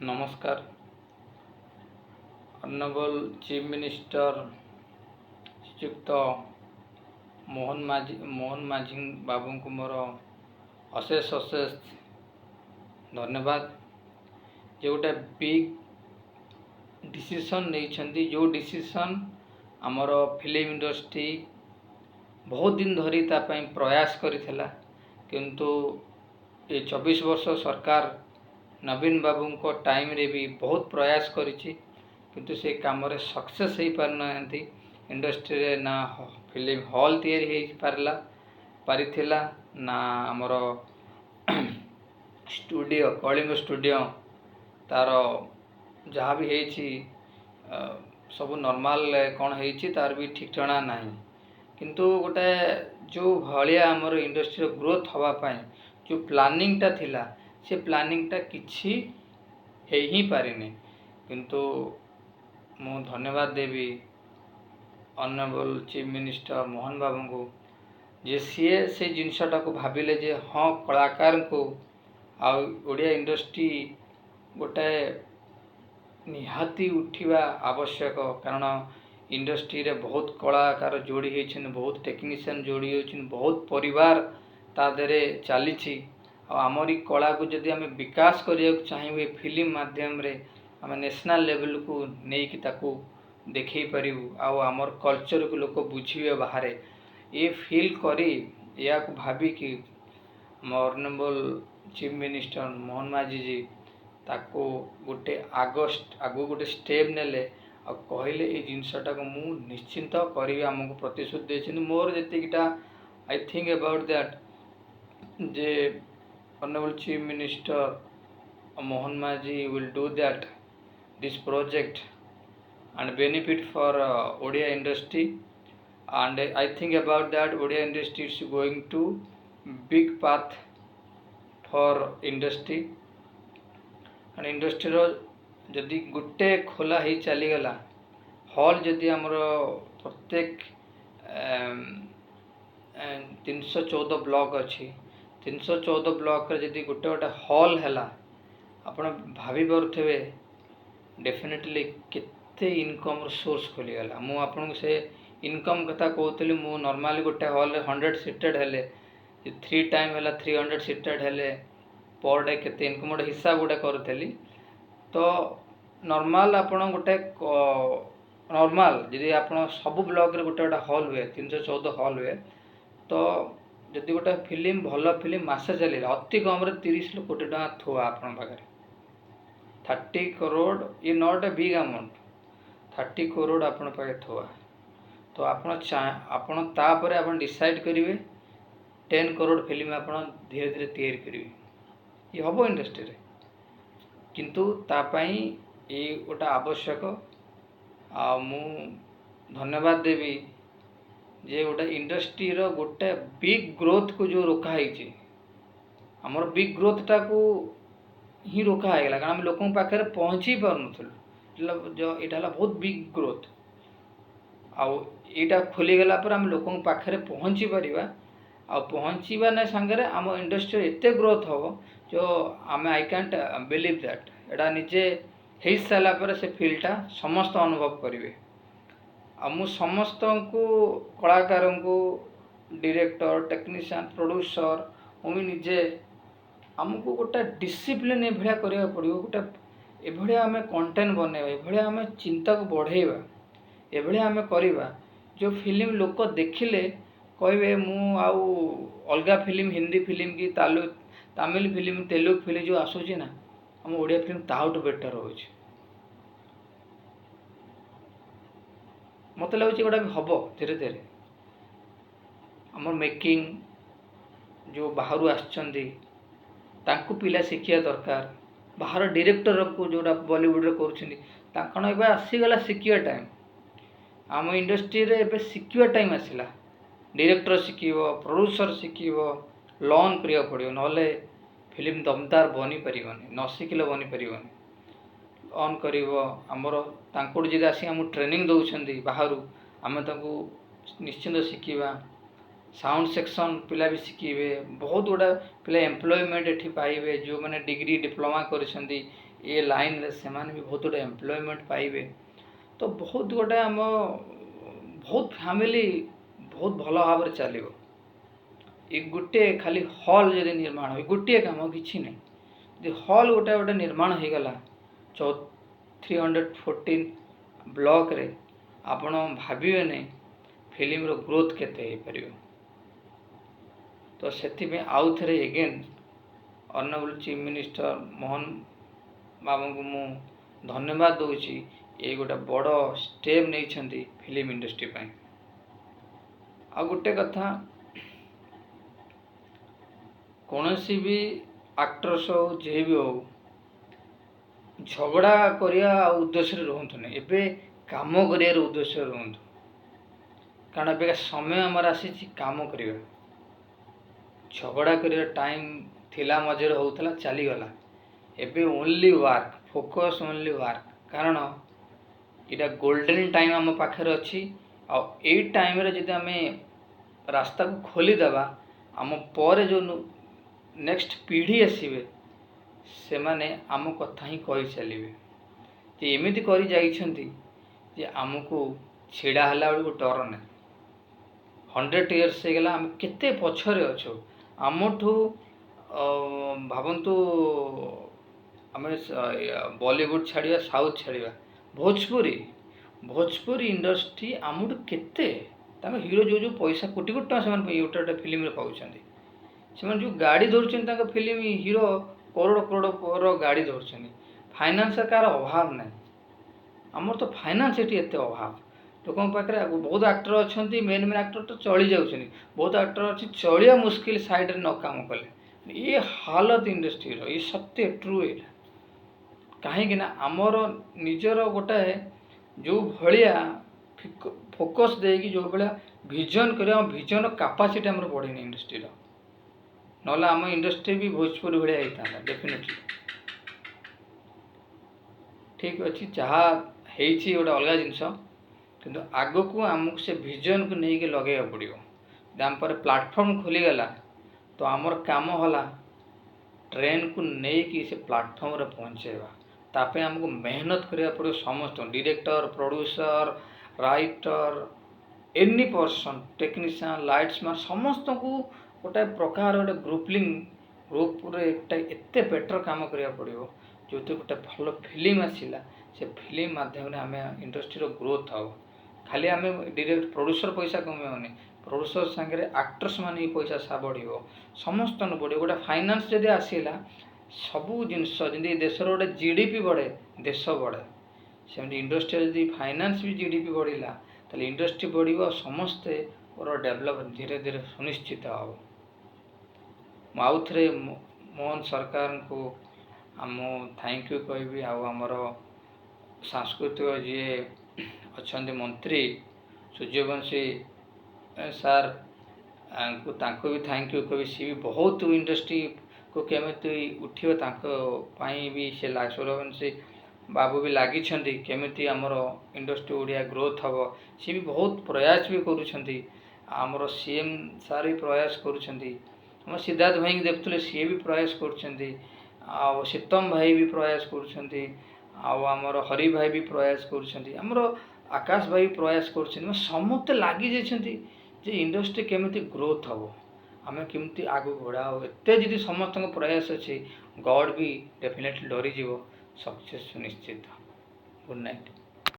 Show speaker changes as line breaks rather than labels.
नमस्कार। Honourable chief minister श्रीयुक्त मोहन माझी बाबू को मोर अशेष धन्यवाद। जो गोटे बिग डिसीजन नहीं, जो डिसीजन आमर फिल्म इंडस्ट्री बहुत दिन धरी तापाई प्रयास करिथिला, किंतु ये 24 वर्ष सरकार नवीन बाबू को टाइम रे भी बहुत प्रयास करिछि, किंतु से काम रे सक्सेस हो पारना। इंडस्ट्री रे ना फिल्म हॉल तैयारी हो पारिथिला, ना आमर स्टूडियो कलिंग स्टूडियो तार जहाँ भी है सब नॉर्मल कौन है तार भी ठीक ठिकाना नहीं। किंतु गोटे जो भाया आमर इंडस्ट्री ग्रोथ हवापाई जो प्लानिंग टा थिला, से प्लानिंग टा किछि है ही पारिनी। किंतु मु धन्यवाद देवी honourable chief minister Mohan Babu को, जे सीए से जिनसटा को भाविले जे हाँ कलाकार को ओडिया इंडस्ट्री गोटे निहाती उठिबा आवश्यक। कारण इंडस्ट्री रे बहुत कलाकार जोड़ी होइछन, बहुत टेक्नीशियन जोड़ी होइछन, बहुत परिवार ता देरे चली। आमरी कला को जदि आम विकास करिया चाहिए फिल्म माध्यम रे आम नेशनल लेवल को नहीं ताकू देखई पारिबु, आमर कल्चर को लोक बुझिबे बाहर ये फील करी या को भाबी कि ऑनरेबल चीफ मिनिस्टर मोहन माझी जी ताको गोटे आगो गोटे स्टेप नेले आ कहले ये जिनसटा को मु निश्चिंत करी आमको प्रतिश्रुति देछन। मोर जतिकिटा आई थिंक अबाउट दैट जे honourable chief minister Mohan Majhi will do that this project and benefit for Odia industry, and I think about that Odia industry is going to big path for industry। and industry रो जदि गुटे खोला ही चली गला hall जदि हमर प्रत्येक 314 block अच्छी 314 block रे जदि गोटे गोटे हॉल हैला आपण भाभी पारे डेफिनेटली केते इनकम सोर्स खोली गला। मु आपन से इनकम कथा कहतली, मु नॉर्मली गोटे हॉल 100 सीटेड हेले 3 टाइम हैला 300 सीटेड हेले पर डे केते इनकम गोटे हिसाब गोटे करथली। तो नॉर्मल आपण गोटे नॉर्मल जदि आपण सब ब्लॉक रे गोटे गोटे हॉल हुए 314 हॉल हुए, तो जदि गोटे फिल्म भल फिल्म मासे चल अति कम 30 कोटी टका थुआ आपण पाखे 30 करोड़ ये not a big amount 30 crore आपण पाखे थुआ, तो आपण तापर आपण डिसाइड करेंगे 10 करोड़ फिल्म आपण धीरे धीरे तैयारी करेंगे, ये हम इंडस्ट्री रे। किंतु तापाई ये गोटे आवश्यक मु धन्यवाद देवी जे गोटे इंडस्ट्री रो गोटे बिग ग्रोथ को जो रोका है आमर बिग ग्रोथ टा को ही रोका है, कारण आम लोक पाखे पहुँची पार्न जो यहाँ बहुत बिग ग्रोथ आईटा खोलीगला आम लोक पाखे पहुँची पारिबा आ पहुँचवा ना सांगे आम इंडस्ट्री एते ग्रोथ हम जो आम आई कैंट बिलीव दैट एटा निजे हो सारापर से फील्डटा समस्त अनुभव करेंगे। मु समस्त को कलाकार को डायरेक्टर टेक्नीशियन प्रोड्यूसर मुझे निजे आमको गोटे डिसिप्लिन एभलिया करिया पड़िबो, गोटे एभलिया आम कंटेंट बनैबा, एभलिया आम चिंता को बढ़ेबा, एभलिया आम करबा जो फिल्म लोक देखिले कहबे मु आउ अलगा फिल्म हिंदी फिल्म की तमिल फिल्म तेलुगु फिल्म जो आसूची ना आम ओडिया फिल्म ताउट बेटर हो मत लगुच गोटा भी हम धीरे धीरे आम मेकिंग जो बाहर आसचंदी तांकु पिला शिखिया दरकार, बाहर डायरेक्टर को जोड़ा बॉलीवुड रे करुछन एबे आसीगला शिखिया टाइम आम इंडस्ट्री रे एबे शिखिया टाइम आसिला। डायरेक्टर शिखिबो प्रोड्यूसर शिखिबो लर्न करिया पड़ियो, नले फिल्म दमदार बनी पारिबनी, न शिखिले बनी पारिबनी। ऑन करिवो आमर तांकोड जे आसी हम ट्रेनिंग दउछंदी बाहरु आम तांकु निश्चिंत शिखिबा। साउंड सेक्शन पिला भी शिखिबे, बहुत गुड़ा पिला एम्प्लॉयमेंट एठी पाइबे जो माने डिग्री डिप्लोमा करिसंदी ये लाइन रे सेमाने भी बहुत गोटे एम्प्लॉयमेंट पाइबे। तो बहुत गोटे आम बहुत फैमिली बहुत भल भाव चलो। ये गोटे खाली हॉल जदि निर्माण हो गोटे काम किसी नहीं जदि हॉल गोटे गोटे निर्माण हो गला 314 ब्लॉक रे आपण भाविबे नहीं फिल्म रो ग्रोथ केते हो पार। तो से आउ थे again honourable chief minister Mohan Babu को मु धन्यवाद दूची ये गोटे बड़ स्टेप नहीं फिल्म इंडस्ट्री पाई। आ गोटे कथा कौन सी भी एक्टर्स हो जे भी हो झगड़ा करिया उद्देश्य रुहतु नहीं एबे काम करियार उद्देश्य रुहतु। कारण एबे समय आमर आसी काम करिया झगड़ा करिया टाइम थिला मझे होता चली गला एबे only work focus only work. कारण इटा गोल्डन टाइम आम पाखे अच्छी आई टाइम रे जदि आम रास्ता को खोलीदेवा आम पर जो नेक्स्ट पीढ़ी आसवे से माने आम कथा ही कही चलिए जे एमिति करी जाइछंती जे आमको छिड़ा हला बेलू डर ना 100 इयर्स हो गला आम केते पछरे अच्छो आमठू भावंतु आम बॉलीवुड छाड़िया साउथ छाड़िया भोजपुरी इंडस्ट्री आमठू केते हीरो जो जो पैसा कोटी कोटी टका से गोटे फिल्म पाँच से जो गाड़ी धरुं फिल्म हीरो करोड़ करोड़ गाड़ी धरुं फाइनान्स कार अभाव ना आमर तो फाइनान्स ये एत अभाव लोक पाखे बहुत एक्टर अच्छा मेन मेन एक्टर तो चली जाऊँ बहुत एक्टर अच्छी चलिया मुस्किल साइड न काम कले ये हालत इंडस्ट्री ये सत्य ट्रू ये कहीं आमर निजर गोटे जो भाया फोकस देकी जो भाया विजन कर विजन कैपेसिटी आम बढ़ेनि इंडस्ट्री ना आम इंडस्ट्री भी भोजपुरी भाया होता डेफिनेटली ठीक अच्छी जहाँ गोटे अलग जिनस किंतु आग को आमको से विजन को लेकिन लगे पड़ो आम पर प्लाटफर्म खोलीगला तो आमर काम है ट्रेन को लेकिन से प्लाटफर्म रे पहुँचेगा तापे आमको मेहनत करिया पड़ो समस्त director producer writer any person technician lightsman समस्त को गोटे प्रकार गोटे ग्रुप रे एत बेटर काम करिया पड़ो जो गोटे भल फिल्म आसला से फिल्म माध्यम आम इंडस्ट्री ग्रोथ हो खाली आम डायरेक्ट प्रोड्यूसर पैसा कमेनि प्रोड्यूसर सांगे एक्टर्स मान पैसा सा बढ़ो समस्त बढ़ो गोटे फाइनान्स जदि आसला सबू जिनस जमी देशर गोटे जीडीपी बढ़े देश बढ़े सेमती इंडस्ट्री जदि फाइनान्स भी जीडीपी बढ़ला ताले इंडस्ट्री बढ़ो समस्ते डेभलप धीरे धीरे सुनिश्चित हो। आउ थे मोहन सरकार को आम थैंक यू कहि आमर सांस्कृतिक जी अच्छा मंत्री सूर्यवंशी सार को भी थैंक यू कहि सी भी बहुत इंडस्ट्री को केमिति उठियो भी से सूर्यवंशी बाबू भी लगी केमिति आमर इंडस्ट्री ओडिया ग्रोथ हम सी भी बहुत प्रयास भी करुँच सीएम सार भी प्रयास करुँच सिद्धार्थ भाई की देखुले सी भी प्रयास कर शीतम भाई भी प्रयास कर हरि भाई भी प्रयास कर आकाश भाई प्रयास कर समस्ते लगी जे इंडस्ट्री केमिति ग्रोथ हम आम केमती आगू बढ़ा एत जी समस्त प्रयास अच्छी गॉड भी डेफिनेटली डरीज सक्सेस सुनिश्चित। Good night.